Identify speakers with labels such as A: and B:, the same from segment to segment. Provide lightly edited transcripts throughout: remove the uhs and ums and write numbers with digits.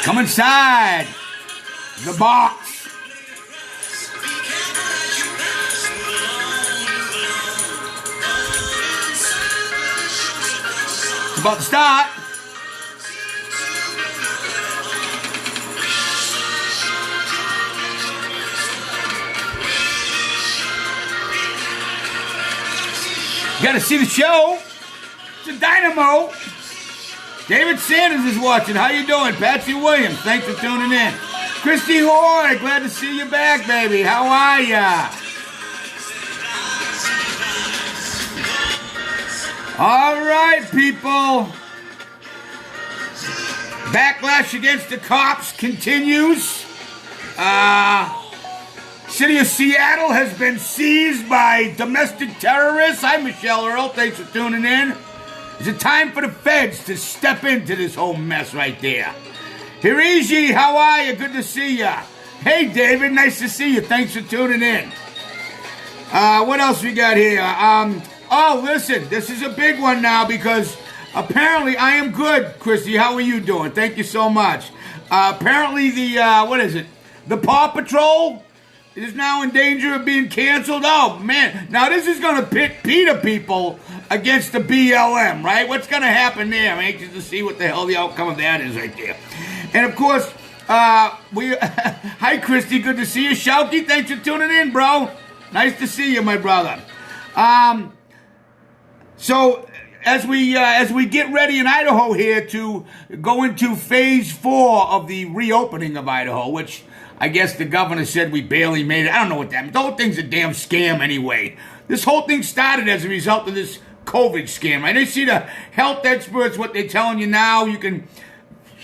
A: Come inside the box. It's about to start. You gotta see the show. It's a dynamo. David Sanders is watching. How you doing? Patsy Williams, thanks for tuning in. Christy Hoy, glad to see you back, baby. How are ya? All right, people. Backlash against the cops continues. City of Seattle has been seized by domestic terrorists. Hi, Michelle Earl. Thanks for tuning in. Is it time for the feds to step into this whole mess right there? Hiriji, how are you? Good to see ya. Hey, David. Nice to see you. Thanks for tuning in. What else we got here? Oh, listen. This is a big one now because apparently I am good, Christy. How are you doing? Thank you so much. Apparently the Paw Patrol is now in danger of being canceled. Oh, man. Now, this is going to pit PETA people against the BLM, right? What's going to happen there? I'm anxious to see what the hell the outcome of that is right there. And, of course, hi, Christy. Good to see you. Shouky, thanks for tuning in, bro. Nice to see you, my brother. So, as we get ready in Idaho here to go into phase 4 of the reopening of Idaho, which I guess the governor said we barely made it. I don't know what that means. The whole thing's a damn scam anyway. This whole thing started as a result of this COVID scam. I didn't see the health experts, what they're telling you now.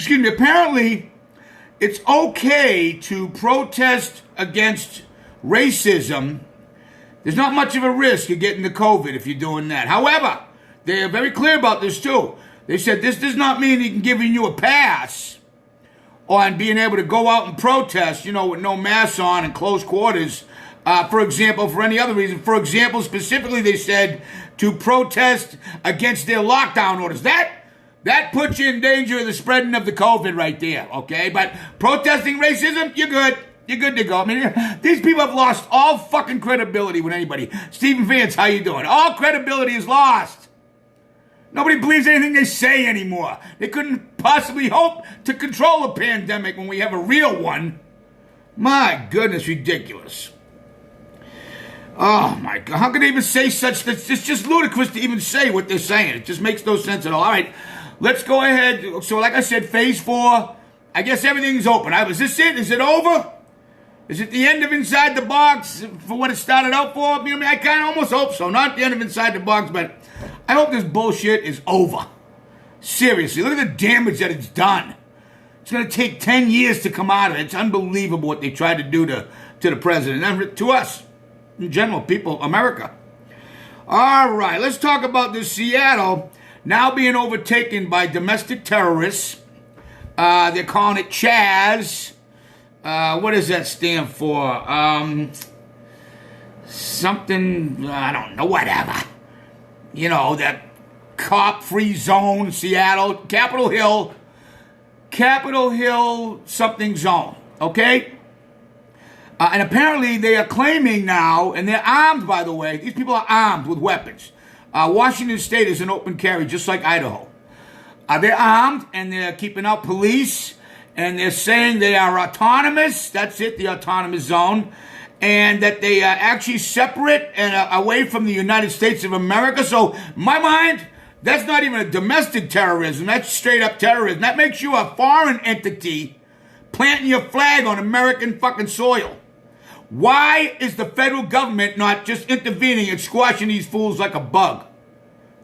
A: Apparently, it's okay to protest against racism. There's not much of a risk of getting the COVID if you're doing that. However, they are very clear about this too. They said this does not mean he can give you a pass on being able to go out and protest, with no masks on and close quarters, for example, for any other reason. For example, specifically, they said to protest against their lockdown orders. That puts you in danger of the spreading of the COVID right there, okay? But protesting racism, you're good. You're good to go. I mean, these people have lost all fucking credibility with anybody. Stephen Vance, how you doing? All credibility is lost. Nobody believes anything they say anymore. They couldn't possibly hope to control a pandemic when we have a real one. My goodness, ridiculous. Oh, my God. How can they even say such things? It's just ludicrous to even say what they're saying. It just makes no sense at all. All right, let's go ahead. So, like I said, phase 4, I guess everything's open. Is this it? Is it over? Is it the end of Inside the Box for what it started out for? I kind of almost hope so. Not the end of Inside the Box, but I hope this bullshit is over. Seriously, look at the damage that it's done. It's going to take 10 years to come out of it. It's unbelievable what they tried to do to the president and to us, in general, people, America. All right, let's talk about this Seattle now being overtaken by domestic terrorists. They're calling it Chaz. What does that stand for? Something, I don't know, whatever. That cop-free zone, Seattle, Capitol Hill something zone, okay? And apparently they are claiming now, and they're armed, by the way. These people are armed with weapons. Washington State is an open carry, just like Idaho. They're armed, and they're keeping out police, and they're saying they are autonomous. That's it, the autonomous zone. And that they are actually separate and away from the United States of America. So, in my mind, that's not even a domestic terrorism. That's straight up terrorism. That makes you a foreign entity planting your flag on American fucking soil. Why is the federal government not just intervening and squashing these fools like a bug?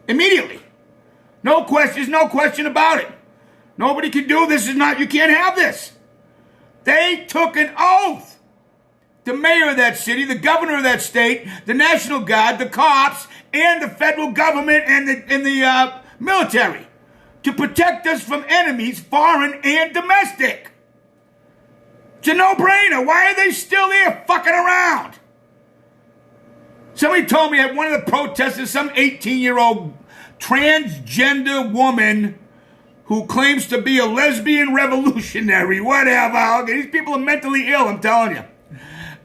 A: Immediately. No question about it. Nobody can do this. You can't have this. They took an oath. The mayor of that city, the governor of that state, the National Guard, the cops, and the federal government and the military to protect us from enemies, foreign and domestic. It's a no-brainer. Why are they still there fucking around? Somebody told me that one of the protesters, some 18-year-old transgender woman who claims to be a lesbian revolutionary, whatever. Okay, these people are mentally ill, I'm telling you.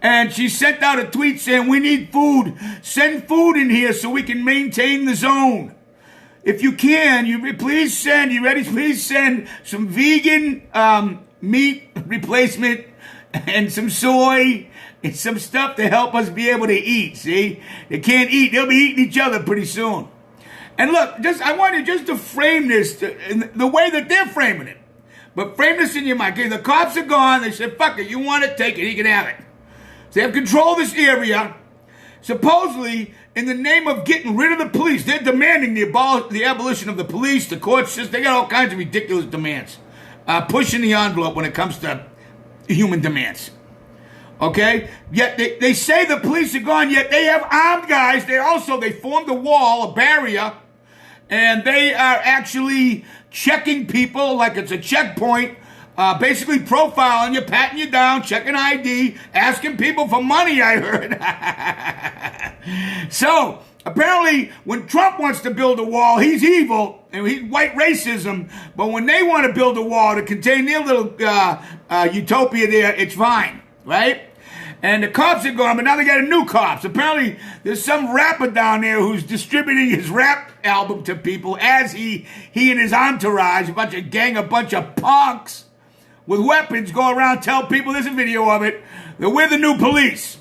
A: And she sent out a tweet saying, we need food. Send food in here so we can maintain the zone. If you can, please send, you ready? Please send some vegan meat replacement and some soy and some stuff to help us be able to eat, see? They can't eat. They'll be eating each other pretty soon. And look, I want you just to frame this in the way that they're framing it. But frame this in your mind. Okay, the cops are gone. They said, fuck it, you want it, take it, he can have it. So they have control of this area. Supposedly, in the name of getting rid of the police, they're demanding the abolition of the police, the court system. They got all kinds of ridiculous demands. Pushing the envelope when it comes to human demands. Okay? Yet they say the police are gone, yet they have armed guys. They formed a wall, a barrier, and they are actually checking people like it's a checkpoint, basically profiling you, patting you down, checking ID, asking people for money, I heard. So, apparently, when Trump wants to build a wall, he's evil, and he's white racism, but when they want to build a wall to contain their little utopia there, it's fine, right? And the cops are gone, but now they got a new cops. Apparently, there's some rapper down there who's distributing his rap album to people as he and his entourage, a bunch of punks with weapons, go around, tell people, there's a video of it, that we're the new police.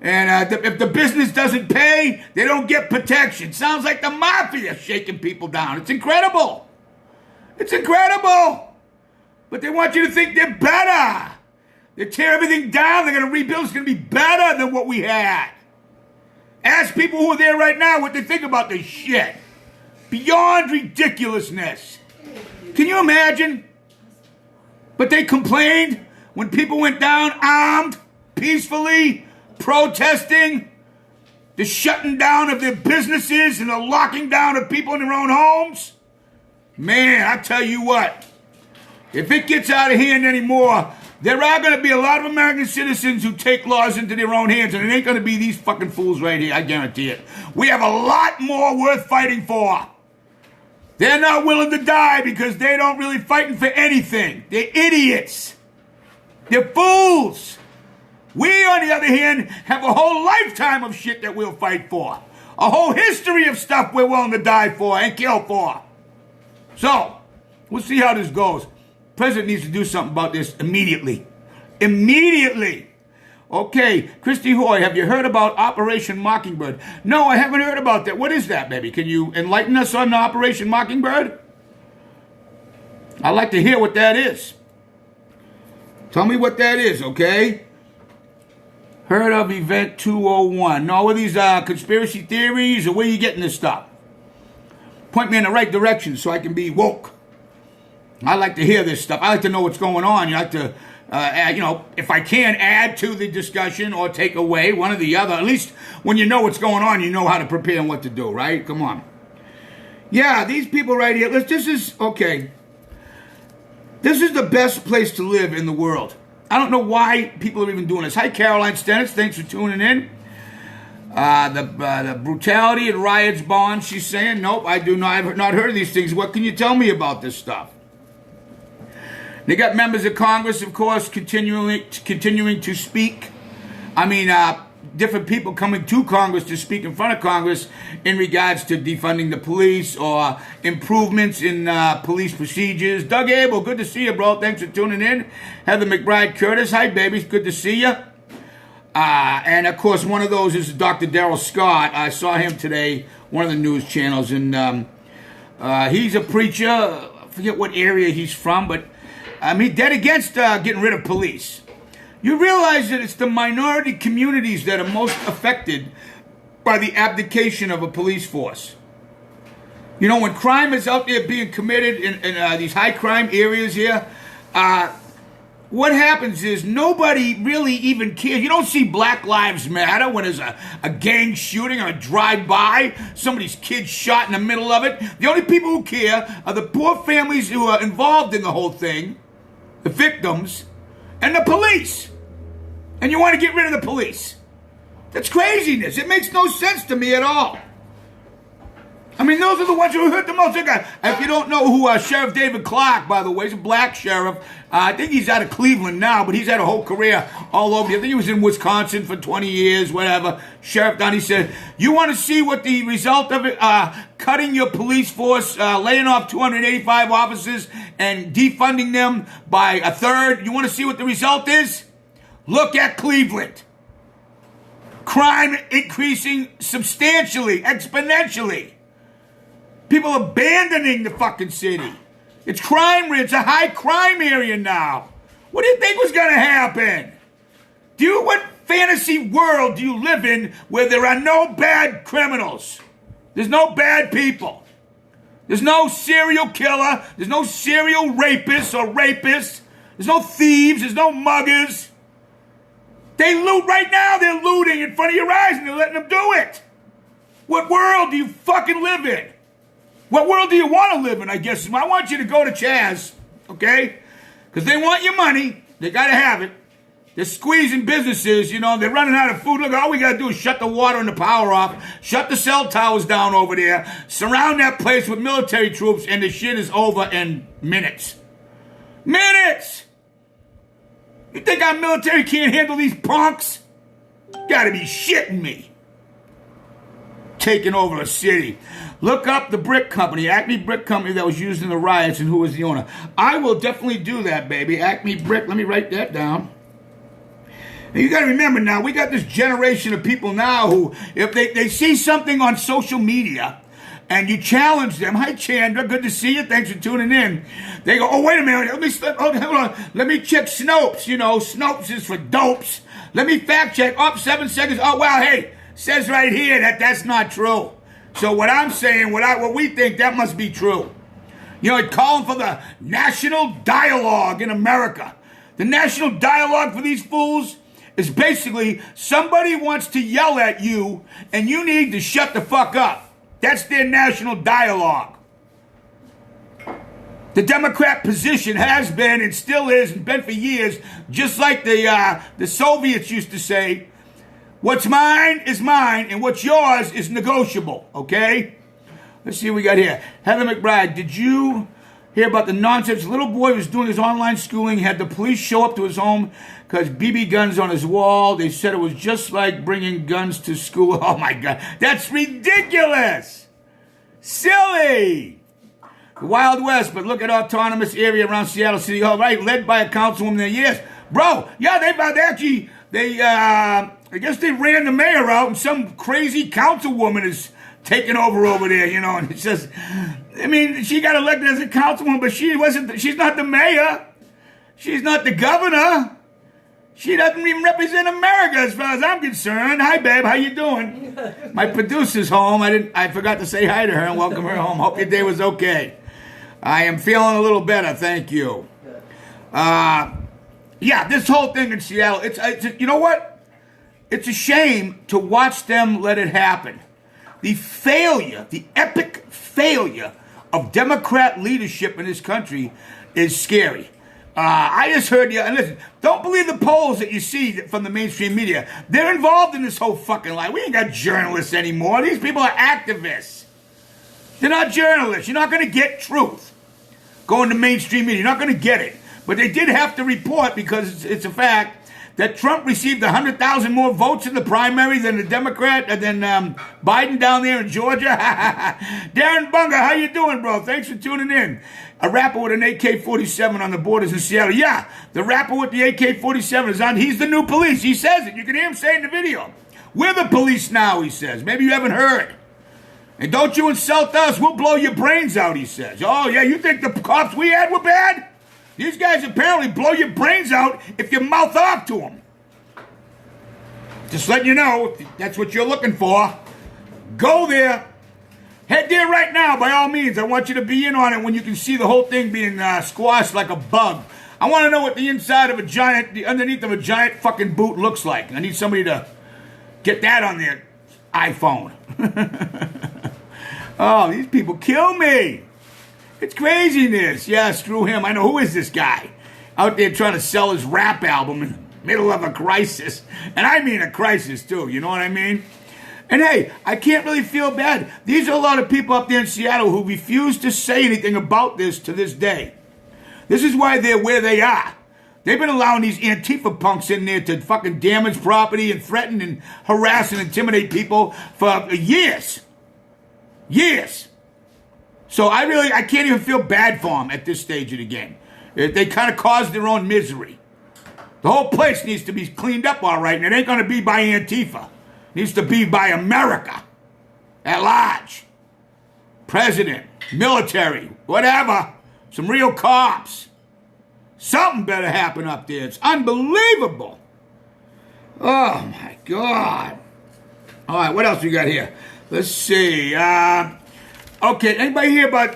A: And if the business doesn't pay, they don't get protection. Sounds like the mafia shaking people down. It's incredible. It's incredible. But they want you to think they're better. They tear everything down. They're going to rebuild. It's going to be better than what we had. Ask people who are there right now what they think about this shit. Beyond ridiculousness. Can you imagine? But they complained when people went down armed, peacefully, protesting, the shutting down of their businesses and the locking down of people in their own homes. Man, I tell you what, if it gets out of hand anymore, there are going to be a lot of American citizens who take laws into their own hands, and it ain't going to be these fucking fools right here, I guarantee it. We have a lot more worth fighting for. They're not willing to die because they don't really fighting for anything. They're idiots. They're fools. We, on the other hand, have a whole lifetime of shit that we'll fight for. A whole history of stuff we're willing to die for and kill for. So, we'll see how this goes. The president needs to do something about this immediately. Immediately. Okay, Christy Hoy, have you heard about Operation Mockingbird? No, I haven't heard about that. What is that, baby? Can you enlighten us on Operation Mockingbird? I'd like to hear what that is. Tell me what that is, okay? Heard of Event 201. No, are these conspiracy theories, or where are you getting this stuff? Point me in the right direction so I can be woke. I like to hear this stuff. I like to know what's going on. You like to, if I can, add to the discussion or take away, one or the other. At least when you know what's going on, you know how to prepare and what to do, right? Come on. Yeah, these people right here. This is the best place to live in the world. I don't know why people are even doing this. Hi, Caroline Stennis. Thanks for tuning in. The brutality and riots bond, she's saying. Nope, I do not. I've not heard of these things. What can you tell me about this stuff? They got members of Congress, of course, continuing to speak. I mean, different people coming to Congress to speak in front of Congress in regards to defunding the police or improvements in police procedures. Doug Abel, good to see you, bro. Thanks for tuning in. Heather McBride Curtis, hi, babies. Good to see you. And, of course, one of those is Dr. Daryl Scott. I saw him today, one of the news channels, and he's a preacher. I forget what area he's from, but he's dead against getting rid of police. You realize that it's the minority communities that are most affected by the abdication of a police force. You know, when crime is out there being committed in these high crime areas here, what happens is nobody really even cares. You don't see Black Lives Matter when there's a gang shooting or a drive-by, somebody's kid shot in the middle of it. The only people who care are the poor families who are involved in the whole thing, the victims, and the police. And you want to get rid of the police. That's craziness. It makes no sense to me at all. I mean, those are the ones who hurt the most. If you don't know who Sheriff David Clark, by the way, he's a black sheriff. I think he's out of Cleveland now, but he's had a whole career all over. I think he was in Wisconsin for 20 years, whatever. Sheriff Dunn, he said, you want to see what the result of it, cutting your police force, laying off 285 officers and defunding them by a third. You want to see what the result is? Look at Cleveland. Crime increasing substantially, exponentially. People abandoning the fucking city. It's crime. It's a high crime area now. What do you think was going to happen? What fantasy world do you live in where there are no bad criminals? There's no bad people. There's no serial killer. There's no serial rapists or rapists. There's no thieves. There's no muggers. They loot right now. They're looting in front of your eyes and they're letting them do it. What world do you fucking live in? What world do you want to live in, I guess? I want you to go to Chaz, okay? Because they want your money. They got to have it. They're squeezing businesses, they're running out of food. Look, all we got to do is shut the water and the power off, shut the cell towers down over there, surround that place with military troops, and the shit is over in minutes. Minutes! You think our military can't handle these punks? Gotta be shitting me. Taking over a city. Look up the brick company, Acme Brick Company, that was used in the riots and who was the owner. I will definitely do that, baby. Acme Brick, let me write that down. And you got to remember now, we got this generation of people now who, if they see something on social media and you challenge them, hi Chandra, good to see you, thanks for tuning in. They go, oh, wait a minute, hold on, let me check Snopes. Snopes is for dopes. Let me fact check, 7 seconds, oh, well, hey, says right here that that's not true. So what I'm saying, what we think, that must be true. Calling for the national dialogue in America. The national dialogue for these fools is basically somebody wants to yell at you and you need to shut the fuck up. That's their national dialogue. The Democrat position has been and still is and been for years, just like the Soviets used to say, what's mine is mine, and what's yours is negotiable, okay? Let's see what we got here. Heather McBride, did you hear about the nonsense? A little boy was doing his online schooling, had the police show up to his home because BB guns on his wall. They said it was just like bringing guns to school. Oh, my God. That's ridiculous. Silly. The Wild West, but look at autonomous area around Seattle City Hall, right? Led by a councilwoman there. Yes. Bro, yeah, I guess they ran the mayor out and some crazy councilwoman is taking over there, and it says, she got elected as a councilwoman, but she's not the mayor. She's not the governor. She doesn't even represent America as far as I'm concerned. Hi, babe, how you doing? My producer's home. I forgot to say hi to her and welcome her home. Hope your day was okay. I am feeling a little better, thank you. Yeah, this whole thing in Seattle, it's you know what? It's a shame to watch them let it happen. The epic failure of Democrat leadership in this country is scary. I just heard and listen, don't believe the polls that you see from the mainstream media. They're involved in this whole fucking lie. We ain't got journalists anymore. These people are activists. They're not journalists. You're not going to get truth going to mainstream media. You're not going to get it. But they did have to report, because it's a fact, that Trump received 100,000 more votes in the primary than the Democrat, than Biden down there in Georgia. Darren Bunga, how you doing, bro? Thanks for tuning in. A rapper with an AK-47 on the borders in Seattle. Yeah, the rapper with the AK-47 is on. He's the new police. He says it. You can hear him say it in the video. We're the police now, he says. Maybe you haven't heard. And don't you insult us. We'll blow your brains out, he says. Oh, yeah, you think the cops we had were bad? These guys apparently blow your brains out if you mouth off to them. Just letting you know, if that's what you're looking for. Go there. Head there right now, by all means. I want you to be in on it when you can see the whole thing being squashed like a bug. I want to know what the inside of the underneath of a giant fucking boot looks like. I need somebody to get that on their iPhone. Oh, these people kill me. It's craziness. Yeah, screw him. I know. Who is this guy? Out there trying to sell his rap album in the middle of a crisis. And I mean a crisis, too. You know what I mean? And hey, I can't really feel bad. These are a lot of people up there in Seattle who refuse to say anything about this to this day. This is why they're where they are. They've been allowing these Antifa punks in there to fucking damage property and threaten and harass and intimidate people for years. Years. So I can't even feel bad for them at this stage of the game. They kind of caused their own misery. The whole place needs to be cleaned up all right, and it ain't going to be by Antifa. It needs to be by America at large. President, military, whatever. Some real cops. Something better happen up there. It's unbelievable. Oh, my God. All right, what else we got here? Let's see. Okay, anybody hear about...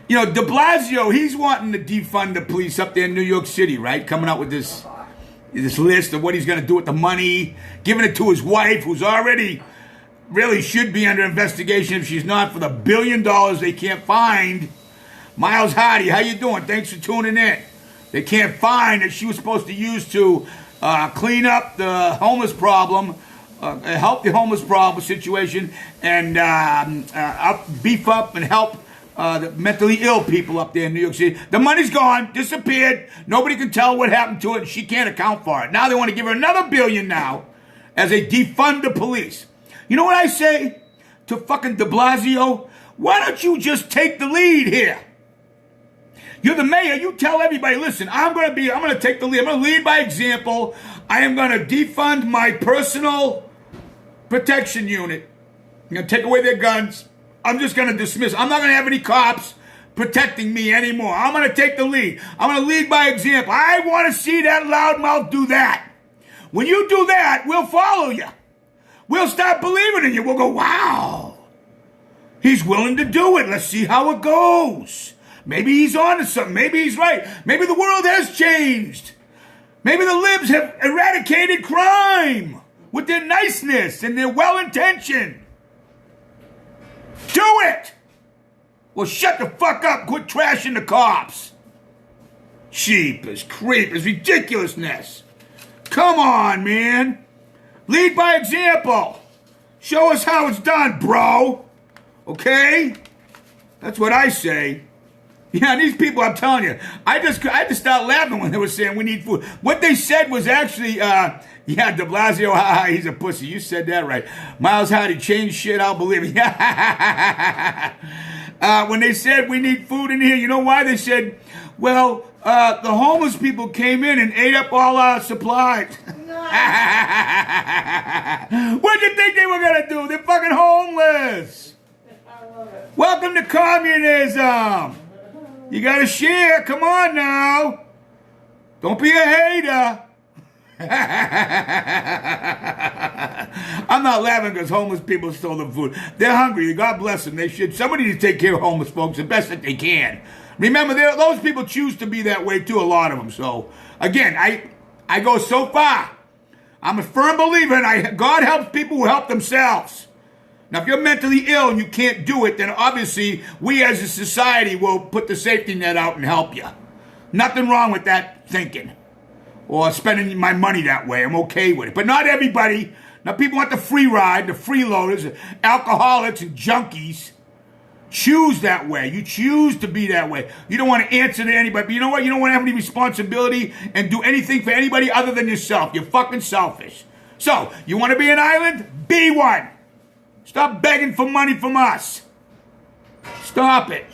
A: You know, de Blasio, he's wanting to defund the police up there in New York City, right? Coming out with this list of what he's going to do with the money, giving it to his wife, who's already really should be under investigation if she's not, for the $1 billion they can't find. Miles Hardy, how you doing? Thanks for tuning in. They can't find that she was supposed to use to clean up the homeless problem, help the homeless problem situation, and beef up and help the mentally ill people up there in New York City. The money's gone, disappeared. Nobody can tell what happened to it, and she can't account for it. Now they want to give her another $1 billion now as they defund the police. You know what I say to fucking de Blasio? Why don't you just take the lead here? You're the mayor. You tell everybody, listen, I'm going to take the lead. I'm going to lead by example. I am going to defund my personal protection unit. I'm going to take away their guns. I'm just going to dismiss. I'm not going to have any cops protecting me anymore. I'm going to take the lead. I'm going to lead by example. I want to see that loudmouth do that. When you do that, we'll follow you. We'll start believing in you. We'll go, wow, he's willing to do it. Let's see how it goes. Maybe he's on to something. Maybe he's right. Maybe the world has changed. Maybe the libs have eradicated crime with their niceness and their well-intention. Do it! Well, shut the fuck up. Quit trashing the cops. Cheapers, creepers, ridiculousness. Come on, man. Lead by example. Show us how it's done, bro. Okay? That's what I say. Yeah, these people, I'm telling you, I just started laughing when they were saying we need food. What they said was actually, yeah, de Blasio, he's a pussy. You said that right. Miles Hardy changed shit, I'll believe it. When they said we need food in here, you know why? They said, well, the homeless people came in and ate up all our supplies. What did you think they were going to do? They're fucking homeless. Welcome to communism. You got to share. Come on now. Don't be a hater. I'm not laughing because homeless people stole the food. They're hungry. God bless them. They should. Somebody needs to take care of homeless folks the best that they can. Remember, those people choose to be that way too, a lot of them. So, again, I go so far. I'm a firm believer in God helps people who help themselves. Now, if you're mentally ill and you can't do it, then obviously we as a society will put the safety net out and help you. Nothing wrong with that thinking or spending my money that way. I'm okay with it. But not everybody. Now, people want the free ride, the freeloaders, alcoholics and junkies. Choose that way. You choose to be that way. You don't want to answer to anybody. But you know what? You don't want to have any responsibility and do anything for anybody other than yourself. You're fucking selfish. So, you want to be an island? Be one. Stop begging for money from us. Stop it.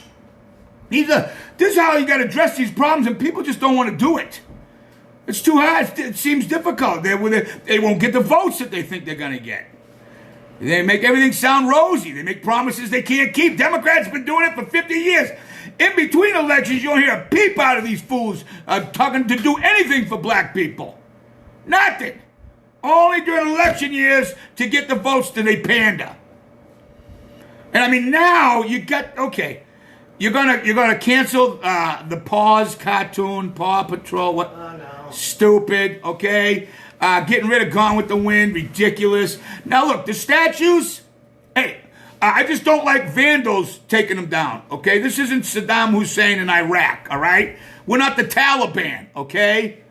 A: This is how you got to address these problems, and people just don't want to do it. It's too hard. It seems difficult. They won't get the votes that they think they're going to get. They make everything sound rosy. They make promises they can't keep. Democrats have been doing it for 50 years. In between elections, you don't hear a peep out of these fools talking to do anything for black people. Nothing. Only during election years to get the votes that they pander. And I mean, now you got, okay, you're gonna cancel the Paws cartoon, Paw Patrol. What? Oh, no. Stupid. Okay, getting rid of Gone with the Wind, ridiculous. Now look, the statues. Hey, I just don't like vandals taking them down. Okay, this isn't Saddam Hussein in Iraq. All right, we're not the Taliban. Okay.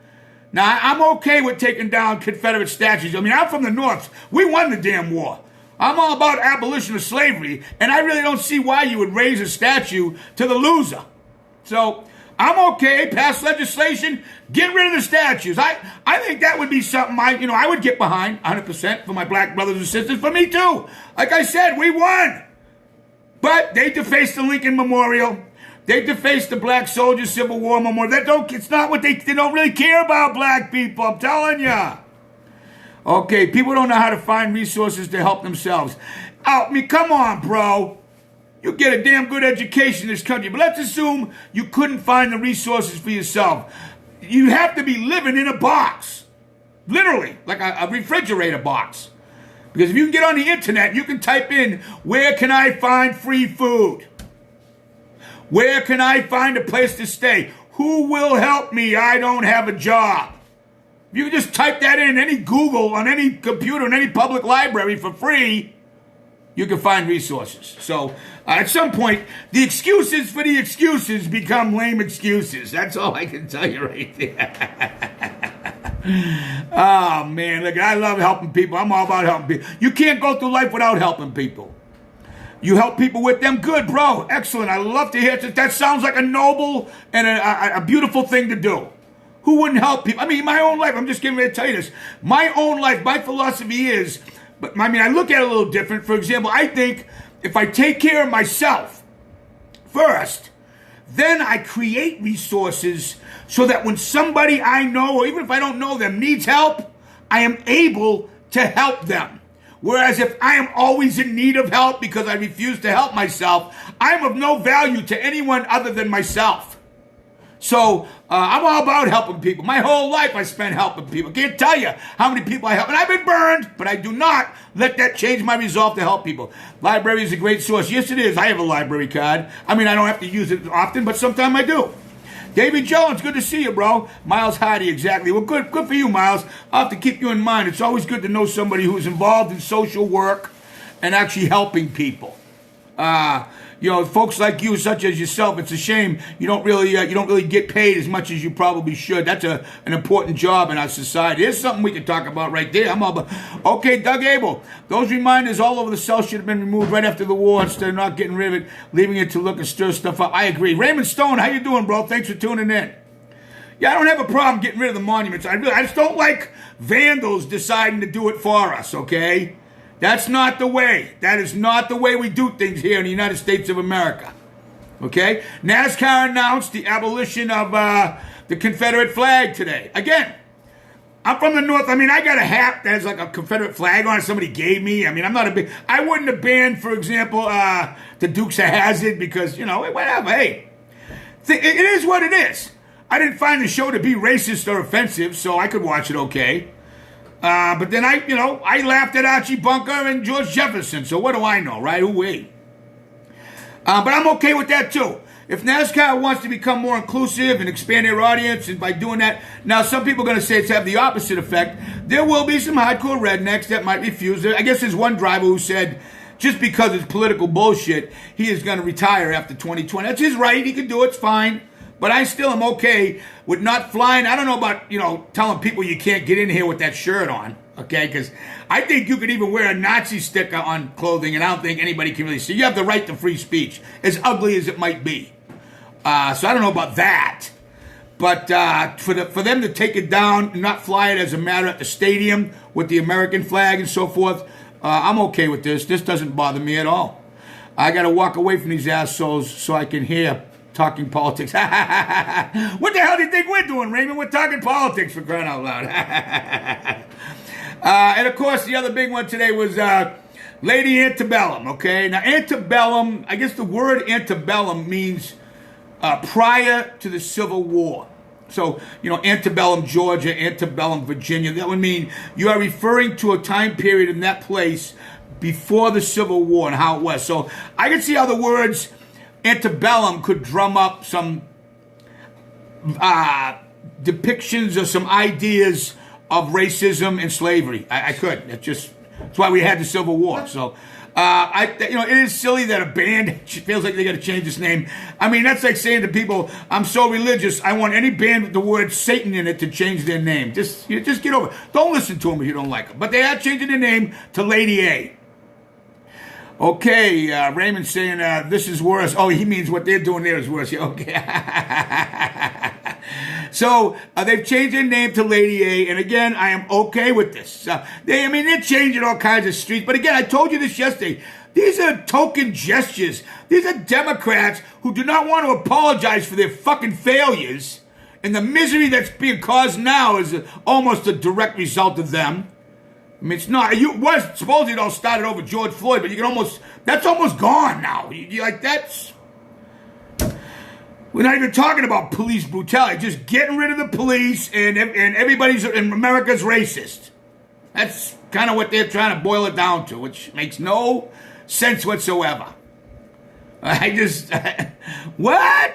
A: Now, I'm okay with taking down Confederate statues. I mean, I'm from the North. We won the damn war. I'm all about abolition of slavery, and I really don't see why you would raise a statue to the loser. So, I'm okay, pass legislation, get rid of the statues. I think that would be something I would get behind 100% for my black brothers and sisters, for me too. Like I said, we won. But they defaced the Lincoln Memorial. They defaced the Black Soldiers Civil War Memorial. It's not what they don't really care about black people, I'm telling you. Okay, people don't know how to find resources to help themselves. I mean, come on, bro. You get a damn good education in this country, but let's assume you couldn't find the resources for yourself. You have to be living in a box. Literally, like a refrigerator box. Because if you can get on the internet, you can type in, where can I find free food? Where can I find a place to stay? Who will help me? I don't have a job. You can just type that in any Google, on any computer, in any public library for free. You can find resources. So, at some point, the excuses for the excuses become lame excuses. That's all I can tell you right there. Oh, man, look, I love helping people. I'm all about helping people. You can't go through life without helping people. You help people with them, good, bro. Excellent. I love to hear it. That sounds like a noble and a beautiful thing to do. Who wouldn't help people? I mean, my own life, I'm just getting ready to tell you this. My own life, my philosophy is, but I mean, I look at it a little different. For example, I think if I take care of myself first, then I create resources so that when somebody I know, or even if I don't know them, needs help, I am able to help them. Whereas if I am always in need of help because I refuse to help myself, I'm of no value to anyone other than myself. So I'm all about helping people. My whole life I spent helping people. Can't tell you how many people I help. And I've been burned, but I do not let that change my resolve to help people. Library is a great source. Yes, it is. I have a library card. I mean, I don't have to use it often, but sometimes I do. David Jones, good to see you, bro. Miles Hardy, exactly. Well, good for you, Miles. I'll have to keep you in mind. It's always good to know somebody who's involved in social work and actually helping people. Folks like you, such as yourself, it's a shame you don't really get paid as much as you probably should. That's an important job in our society. Here's something we can talk about right there. I'm all about. Okay, Doug Abel. Those reminders all over the cell should have been removed right after the war instead of not getting rid of it, leaving it to look and stir stuff up. I agree. Raymond Stone, how you doing, bro? Thanks for tuning in. Yeah, I don't have a problem getting rid of the monuments. I just don't like vandals deciding to do it for us. Okay. That's not the way. That is not the way we do things here in the United States of America. Okay? NASCAR announced the abolition of the Confederate flag today. Again, I'm from the North. I mean, I got a hat that has like a Confederate flag on it somebody gave me. I mean, I wouldn't have banned, for example, the Dukes of Hazzard because, whatever. Hey, it is what it is. I didn't find the show to be racist or offensive, so I could watch it okay. But then I laughed at Archie Bunker and George Jefferson. So what do I know, right? Who we? But I'm okay with that too. If NASCAR wants to become more inclusive and expand their audience, and by doing that, now some people are going to say it's have the opposite effect. There will be some hardcore rednecks that might refuse it. I guess there's one driver who said just because it's political bullshit, he is going to retire after 2020. That's his right. He can do it. It's fine. But I still am okay with not flying. I don't know about, telling people you can't get in here with that shirt on, okay? Because I think you could even wear a Nazi sticker on clothing, and I don't think anybody can really see. You have the right to free speech, as ugly as it might be. So I don't know about that. But for them to take it down and not fly it as a matter at the stadium with the American flag and so forth, I'm okay with this. This doesn't bother me at all. I got to walk away from these assholes so I can hear talking politics. What the hell do you think we're doing, Raymond? We're talking politics, for crying out loud. And of course, the other big one today was Lady Antebellum, okay? Now, antebellum, I guess the word antebellum means prior to the Civil War. So, antebellum Georgia, antebellum Virginia, that would mean you are referring to a time period in that place before the Civil War and how it was. So, I can see how the words antebellum could drum up some depictions or some ideas of racism and slavery. I could. That's why we had the Civil War. So It is silly that a band feels like they got to change its name. I mean, that's like saying to people, "I'm so religious, I want any band with the word Satan in it to change their name." Just get over it. Don't listen to them if you don't like them. But they are changing their name to Lady A. Okay, Raymond's saying this is worse. Oh, he means what they're doing there is worse. Yeah, okay. So they've changed their name to Lady A, and again, I am okay with this. They're changing all kinds of streets, but again, I told you this yesterday. These are token gestures. These are Democrats who do not want to apologize for their fucking failures, and the misery that's being caused now is almost a direct result of them. I mean, it's not. Supposedly it all started over George Floyd, but that's almost gone now. That's. We're not even talking about police brutality. Just getting rid of the police and everybody's in America's racist. That's kind of what they're trying to boil it down to, which makes no sense whatsoever. What?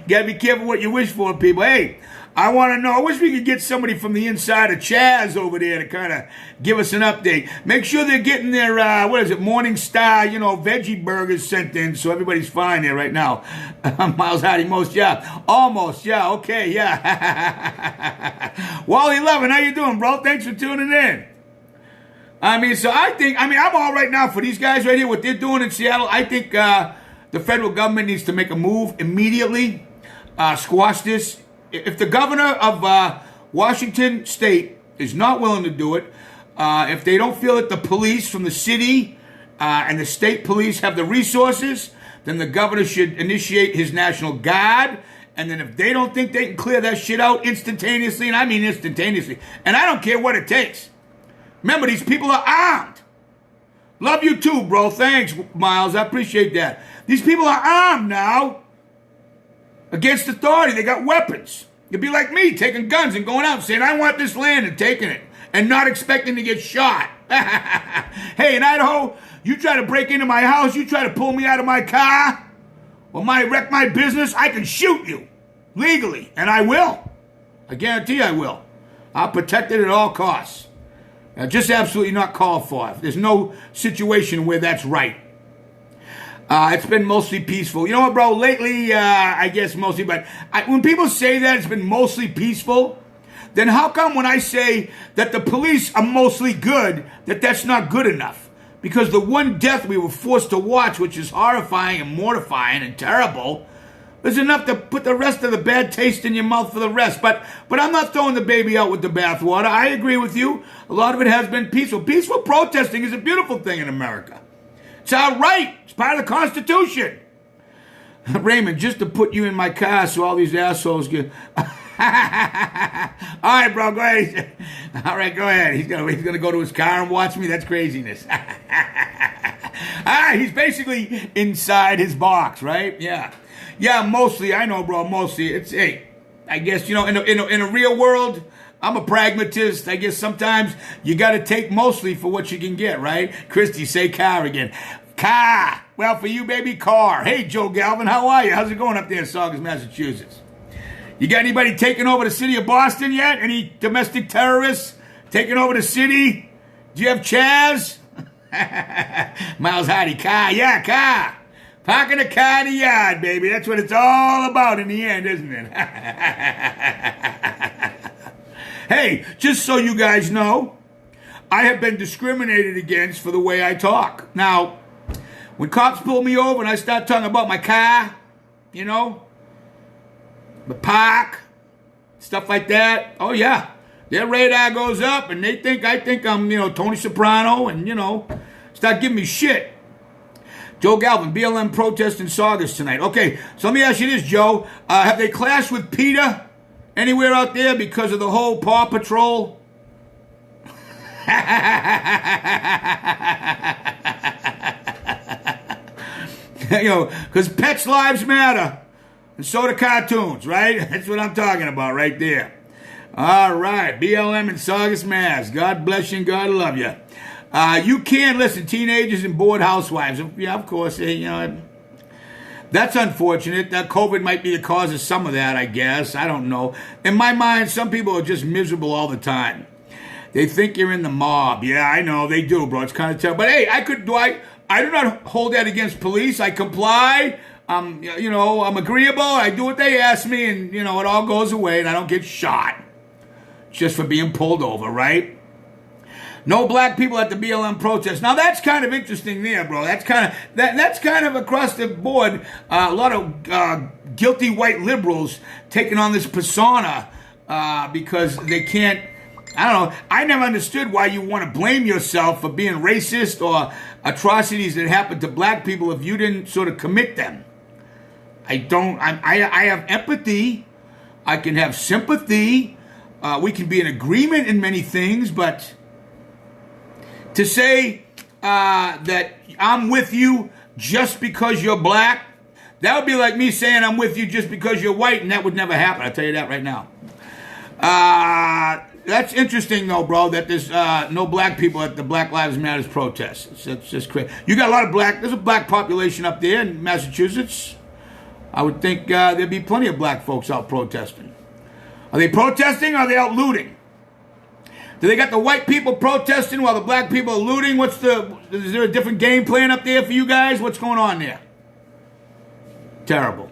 A: Gotta be careful what you wish for, people. Hey, I want to know. I wish we could get somebody from the inside of Chaz over there to kind of give us an update. Make sure they're getting their, Morning Star, veggie burgers sent in so everybody's fine there right now. Miles Hardy, almost, okay, yeah. Wally Levin, how you doing, bro? Thanks for tuning in. I'm all right now for these guys right here, what they're doing in Seattle. I think the federal government needs to make a move immediately, squash this. If the governor of Washington State is not willing to do it, if they don't feel that the police from the city and the state police have the resources, then the governor should initiate his National Guard. And then if they don't think they can clear that shit out instantaneously, and I mean instantaneously, and I don't care what it takes. Remember, these people are armed. Love you too, bro. Thanks, Miles. I appreciate that. These people are armed now. Against authority, they got weapons. You'd be like me, taking guns and going out and saying, I want this land, and taking it, and not expecting to get shot. Hey, in Idaho, you try to break into my house, you try to pull me out of my car, or wreck my business, I can shoot you, legally, and I will. I guarantee I will. I'll protect it at all costs. Just absolutely not called for. There's no situation where that's right. It's been mostly peaceful. You know what, bro? Lately, I guess mostly, but when people say that it's been mostly peaceful, then how come when I say that the police are mostly good, that's not good enough? Because the one death we were forced to watch, which is horrifying and mortifying and terrible, is enough to put the rest of the bad taste in your mouth for the rest. But I'm not throwing the baby out with the bathwater. I agree with you. A lot of it has been peaceful. Peaceful protesting is a beautiful thing in America. It's our right. It's part of the Constitution. Raymond, just to put you in my car so all these assholes get... All right, bro, go ahead. All right, go ahead. He's gonna go to his car and watch me. That's craziness. He's basically inside his box, right? Yeah, mostly. I know, bro. Mostly, I guess in a real world, I'm a pragmatist. I guess sometimes you got to take mostly for what you can get, right? Christy, say car again. Car. Well, for you, baby, car. Hey, Joe Galvin, how are you? How's it going up there in Saugus, Massachusetts? You got anybody taking over the city of Boston yet? Any domestic terrorists taking over the city? Do you have Chaz? Miles Hardy, car. Yeah, car. Parking a car in the yard, baby. That's what it's all about in the end, isn't it? Hey, just so you guys know, I have been discriminated against for the way I talk. Now, when cops pull me over and I start talking about my car, the park, stuff like that, oh yeah, their radar goes up and I think I'm, Tony Soprano and, start giving me shit. Joe Galvin, BLM protest in Saugus tonight. Okay, so let me ask you this, Joe. Have they clashed with PETA anywhere out there because of the whole Paw Patrol? Because pets' lives matter. And so do cartoons, right? That's what I'm talking about right there. All right, BLM in Saugus, Mass. God bless you and God love you. You can listen, teenagers and bored housewives. Yeah, of course. That's unfortunate. COVID might be the cause of some of that, I guess. I don't know. In my mind, some people are just miserable all the time. They think you're in the mob. Yeah, I know they do, bro. It's kind of terrible. But hey, I do not hold that against police. I comply. I'm agreeable. I do what they ask me, and it all goes away, and I don't get shot just for being pulled over, right? No black people at the BLM protest. Now that's kind of interesting there, bro. That's kind of across the board. A lot of guilty white liberals taking on this persona because they can't. I don't know. I never understood why you want to blame yourself for being racist or atrocities that happened to black people if you didn't sort of commit them. I don't. I have empathy. I can have sympathy. We can be in agreement in many things, but to say that I'm with you just because you're black, that would be like me saying I'm with you just because you're white, and that would never happen. I'll tell you that right now. That's interesting, though, bro, that there's no black people at the Black Lives Matter protests. It's just crazy. You got a lot of there's a black population up there in Massachusetts. I would think there'd be plenty of black folks out protesting. Are they protesting or are they out looting? Do they got the white people protesting while the black people are looting? Is there a different game plan up there for you guys? What's going on there? Terrible.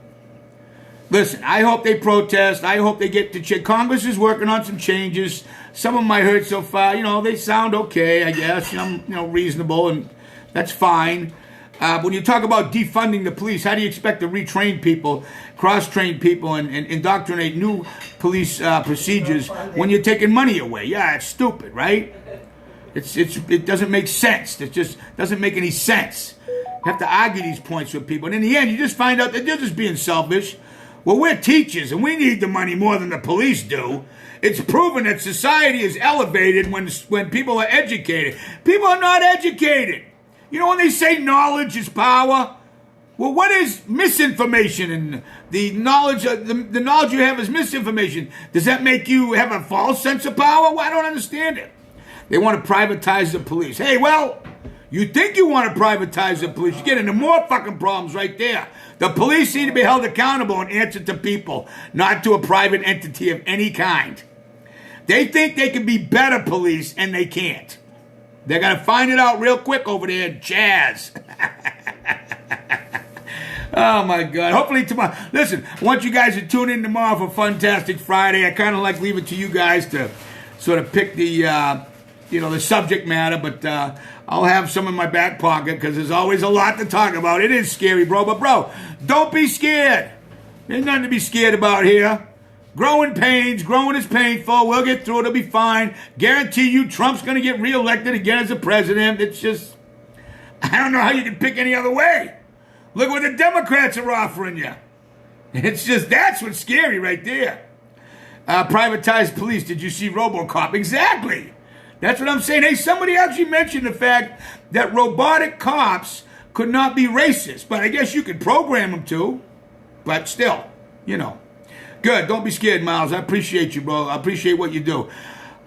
A: Listen, I hope they protest. I hope they get to change. Congress is working on some changes. Some of them I heard so far, they sound okay, I guess. Reasonable, and that's fine. When you talk about defunding the police, how do you expect to retrain people, cross-train people, and indoctrinate new police procedures when you're taking money away? Yeah, it's stupid, right? It doesn't make sense. It just doesn't make any sense. You have to argue these points with people, and in the end, you just find out that they're just being selfish. Well, we're teachers, and we need the money more than the police do. It's proven that society is elevated when people are educated. People are not educated. When they say knowledge is power, well, what is misinformation? And the knowledge you have is misinformation. Does that make you have a false sense of power? Well, I don't understand it. They want to privatize the police. Hey, well, you think you want to privatize the police, you get into more fucking problems right there. The police need to be held accountable and answer to people, not to a private entity of any kind. They think they can be better police, and they can't. They're going to find it out real quick over there at Jazz. Oh, my God. Hopefully tomorrow. Listen, I want you guys to tune in tomorrow for Funtastic Friday. I kind of leave it to you guys to sort of pick the subject matter, but I'll have some in my back pocket because there's always a lot to talk about. It is scary, bro. But, bro, don't be scared. There's nothing to be scared about here. Growing pains. Growing is painful. We'll get through it. It'll be fine. Guarantee you Trump's going to get reelected again as a president. It's just, I don't know how you can pick any other way. Look what the Democrats are offering you. It's just, that's what's scary right there. Privatized police. Did you see RoboCop? Exactly. That's what I'm saying. Hey, somebody actually mentioned the fact that robotic cops could not be racist, but I guess you could program them to. But still, Good. Don't be scared, Miles. I appreciate you, bro. I appreciate what you do.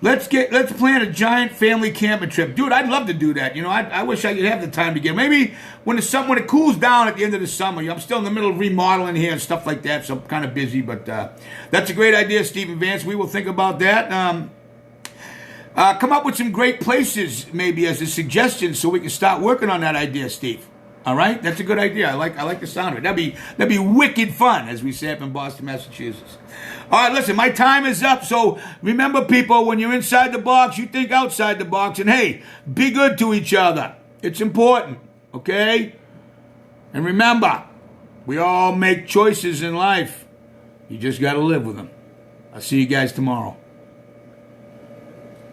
A: Let's plan a giant family camping trip. Dude, I'd love to do that. I wish I could have the time to get. Maybe when it cools down at the end of the summer. I'm still in the middle of remodeling here and stuff like that, so I'm kind of busy. But that's a great idea, Stephen Vance. We will think about that. Come up with some great places, maybe as a suggestion, so we can start working on that idea, Steve. All right, that's a good idea. I like the sound of it. That'd be wicked fun, as we say up in Boston, Massachusetts. All right, listen, my time is up. So remember, people, when you're inside the box, you think outside the box, and hey, be good to each other. It's important, okay? And remember, we all make choices in life. You just got to live with them. I'll see you guys tomorrow.